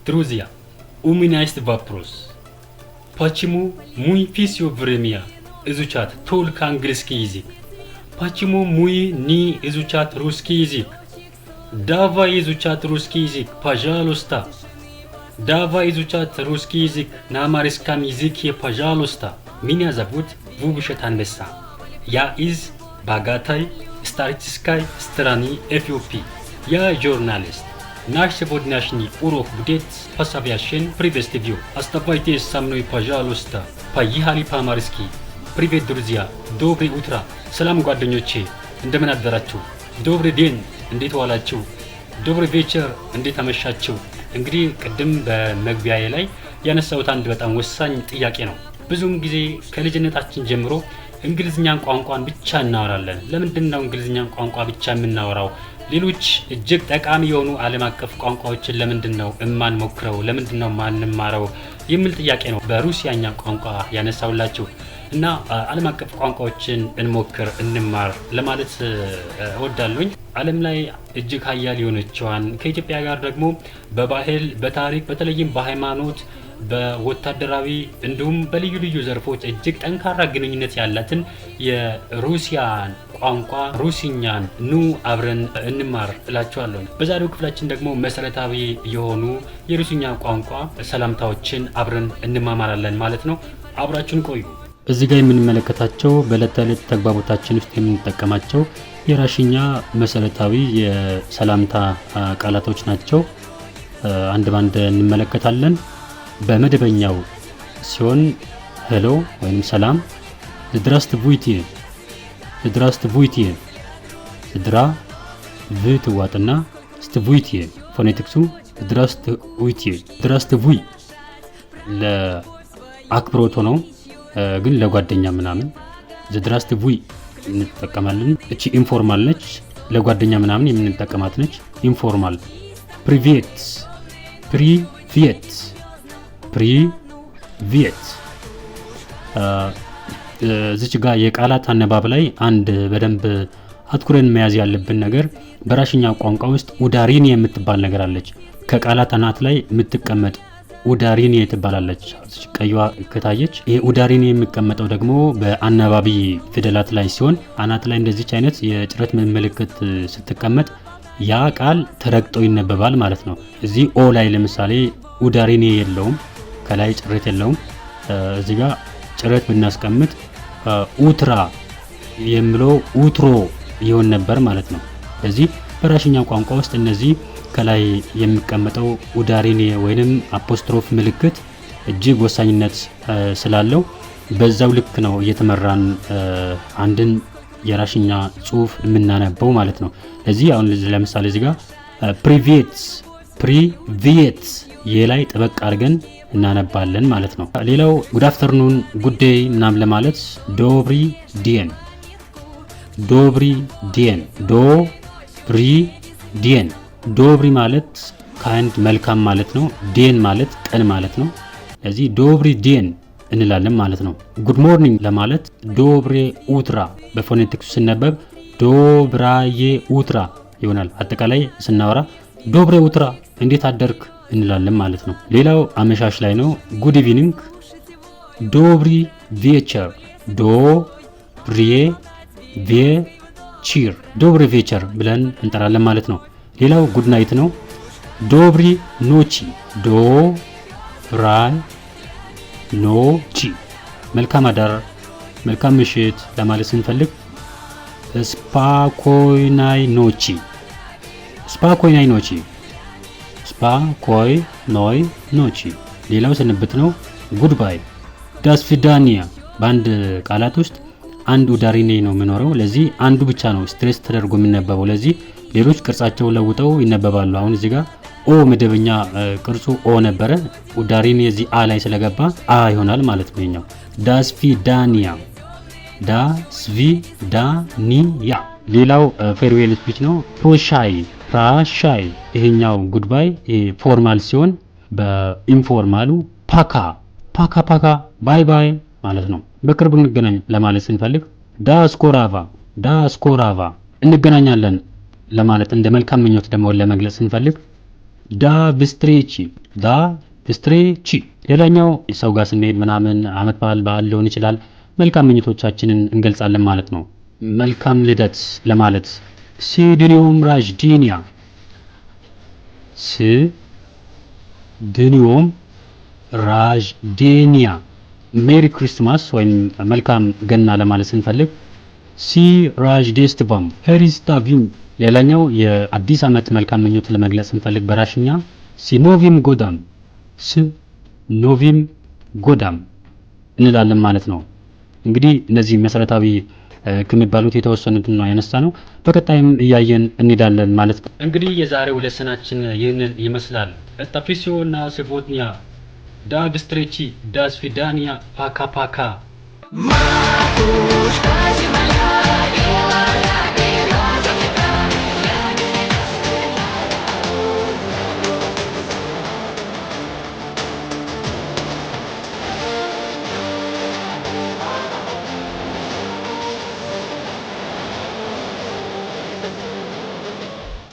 Друзья, у меня есть вопрос. Почему мы все время изучать только английский язык? Почему мы не изучать русский язык? Давай изучать русский язык, пожалуйста. Давай изучать русский язык на амарском языке, пожалуйста. Меня зовут Вугушет Анбеса. Я из богатой исторической страны Эфиопии. Я журналист. Наш сегодняшний урок будет посвящен приветствию. Оставайтесь со мной, пожалуйста. Поехали по-амарски. Привет, друзья. Доброе утро. ሰላም ጓደኞቼ እንደምን አደራችሁ? добрый день እንዴት ዋላችሁ? добрый вечер እንዴት አመሻችሁ? እንግዲህ ቅድም በመግቢያዬ ላይ ያነሳሁት አንድ በጣም ወሳኝ ጥያቄ ነው። ብዙም ጊዜ ከልጅነታችን ጀምሮ እንግሊዝኛን ቋንቋን ብቻ እናወራለን። ለምንድነው እንግሊዝኛን ቋንቋ ብቻ የምናወራው? ሌሎች እጅግ ጠቃሚ የሆኑ ዓለም አቀፍ ቋንቋዎችን ለምንድነው የማንሞክረው? ለምንድነው ማንማረው? የሚል ጥያቄ ነው በሩሲያኛ ቋንቋ ያነሳውላችሁ እና ዓለም አቀፍ ቋንቋዎችን እንሞክር እንማር ለማለት እወዳለሁኝ። ዓለም ላይ እጅግ ኃያል የሆነችዋን ከኢትዮጵያ ጋር ደግሞ በባህል፣ በታሪክ፣ በተለይም በሃይማኖት፣ በወታደራዊ እንዲሁም በልዩ ልዩ ዘርፎች እጅግ ጠንካራ ግንኙነት ያላትን የሩሲያን ቋንቋ ሩሲኛን ኑ አብረን እንማር እላችኋለሁ። በዛሬው ክፍላችን ደግሞ መሰረታዊ የሆኑ የሩሲኛ ቋንቋ ሰላምታዎችን አብረን እንማማራለን ማለት ነው። አብራችሁን ቆዩ። እዚህ ጋር የምንመለከታቸው በዕለት ተዕለት ተግባቦታችን ውስጥ የምንጠቀማቸው የራሽኛ መሰረታዊ የሰላምታ ቃላቶች ናቸው። አንድ ባንድ እንመለከታለን። በመደበኛው ሲሆን ሄሎ ወይም ሰላም፣ здравствуйте፣ здравствуйте፣ ዝድራ ቭ ትዋጥና ስትቡይቴ ፎኔቲክሱ здравствуйте፣ здравствуй ለአክብሮት ነው። ግን ለጓደኛ ምናምን здравствуй እንጠቀማለን። እቺ ኢንፎርማል ነች፣ ለጓደኛ ምናምን የምንጠቀማት ነች። ኢንፎርማል ፕሪቬት፣ ፕሪቬት፣ ፕሪቬት። እዚች ጋር የቃላት አነባብ ላይ አንድ በደንብ አትኩረን መያዝ ያለብን ነገር በራሽኛ ቋንቋ ውስጥ ኡዳሪኒ የምትባል ነገር አለች። ከቃላት አናት ላይ የምትቀመጥ ኡዳሪኒ ትባላለች። ቀይዋ ከታየች ይሄ ኡዳሪኒ የሚቀመጠው ደግሞ በአናባቢ ፊደላት ላይ ሲሆን አናት ላይ እንደዚች አይነት የጭረት ምልክት ስትቀመጥ ያ ቃል ተረግጦ ይነበባል ማለት ነው። እዚህ ኦ ላይ ለምሳሌ ኡዳሪኒ የለውም፣ ከላይ ጭረት የለውም። እዚህ ጋር ጭረት ብናስቀምጥ ኡትራ የሚለው ኡትሮ ይሆን ነበር ማለት ነው። ስለዚህ በራሽኛ ቋንቋ ውስጥ እነዚህ ከላይ የሚቀመጠው ኡዳሪኒ ወይንም አፖስትሮፍ ምልክት እጅግ ወሳኝነት ስላለው በዛው ልክ ነው እየተመራን አንድን የራሽኛ ጽሁፍ የምናነበው ማለት ነው። ለዚህ አሁን ለምሳሌ እዚህ ጋር ፕሪቬት፣ ፕሪቬት የላይ ጠበቅ አድርገን እናነባለን ማለት ነው። ሌላው ጉድ አፍተርኑን፣ ጉድ ዴይ ምናምን ለማለት ዶብሪ ዲን፣ ዶብሪ ዲን፣ ዶብሪ ዲን። ዶብሪ ማለት ካንድ መልካም ማለት ነው። ዴን ማለት ቀን ማለት ነው። ስለዚህ ዶብሪ ዴን እንላለን ማለት ነው። ጉድ ሞርኒንግ ለማለት ዶብሬ ኡትራ በፎኔቲክሱ ሲነበብ ዶብራዬ ኡትራ ይሆናል። አጠቃላይ ስናወራ ዶብሬ ኡትራ እንዴት አደርክ እንላለን ማለት ነው። ሌላው አመሻሽ ላይ ነው። ጉድ ኢቪኒንግ፣ ዶብሪ ቬቸር፣ ዶብሪ ቬቸር፣ ዶብሪ ቬቸር ብለን እንጠራለን ማለት ነው። ሌላው ጉድ ናይት ነው። ዶብሪ ኖቺ፣ ዶብራይ ኖቺ መልካም አዳር፣ መልካም ምሽት ለማለት ስንፈልግ ስፓኮይናይ ኖቺ፣ ስፓኮይናይ ኖቺ፣ ስፓኮይናይ ኖቺ። ሌላው ስንብት ነው። ጉድ ባይ፣ ዳስፊዳኒያ። በአንድ ቃላት ውስጥ አንድ ኡዳሪኒ ነው የሚኖረው። ለዚህ አንዱ ብቻ ነው ስትሬስ ተደርጎ የሚነበበው። ለዚህ ሌሎች ቅርጻቸው ለውጠው ይነበባሉ። አሁን እዚህ ጋር ኦ መደበኛ ቅርጹ ኦ ነበረ። ኡዳሪኒ እዚህ አ ላይ ስለገባ አ ይሆናል ማለት ነው። ይሄኛው ዳስቪዳኒያ፣ ዳስቪዳኒያ። ሌላው ፌርዌል ስፒች ነው። ፕሮሻይ፣ ፕራሻይ። ይሄኛው ጉድባይ ፎርማል ሲሆን በኢንፎርማሉ ፓካ፣ ፓካ፣ ፓካ ባይ ባይ ማለት ነው። በቅርብ እንገናኝ ለማለት ስንፈልግ ዳስኮራቫ፣ ዳስኮራቫ እንገናኛለን ለማለት እንደ መልካም ምኞት ደግሞ ለመግለጽ ስንፈልግ ዳ ቪስትሬቺ ዳ ቪስትሬቺ። ሌላኛው ሰው ጋር ስንሄድ ምናምን አመት በዓል ሊሆን ይችላል መልካም ምኞቶቻችንን እንገልጻለን ማለት ነው። መልካም ልደት ለማለት ሲድኒዮም ራጅዲኒያ ድኒዮም ራጅዲኒያ። ሜሪ ክሪስማስ ወይም መልካም ገና ለማለት ስንፈልግ ሲ ራጅዴስትቫም ሄሪስታቪም። ሌላኛው የአዲስ ዓመት መልካም ምኞት ለመግለጽ ስንፈልግ በራሽኛ ሲኖቪም ጎዳም ኖቪም ጎዳም እንላለን ማለት ነው። እንግዲህ እነዚህ መሰረታዊ ከሚባሉት የተወሰኑትን ነው ያነሳነው። በቀጣይም እያየን እንሄዳለን ማለት ነው። እንግዲህ የዛሬው ለሰናችን ይህንን ይመስላል። ታፊሲዮና ሴቮትኒያ ዳ ቪስትሬቺ ዳ ስቪዳኒያ ፓካ ፓካ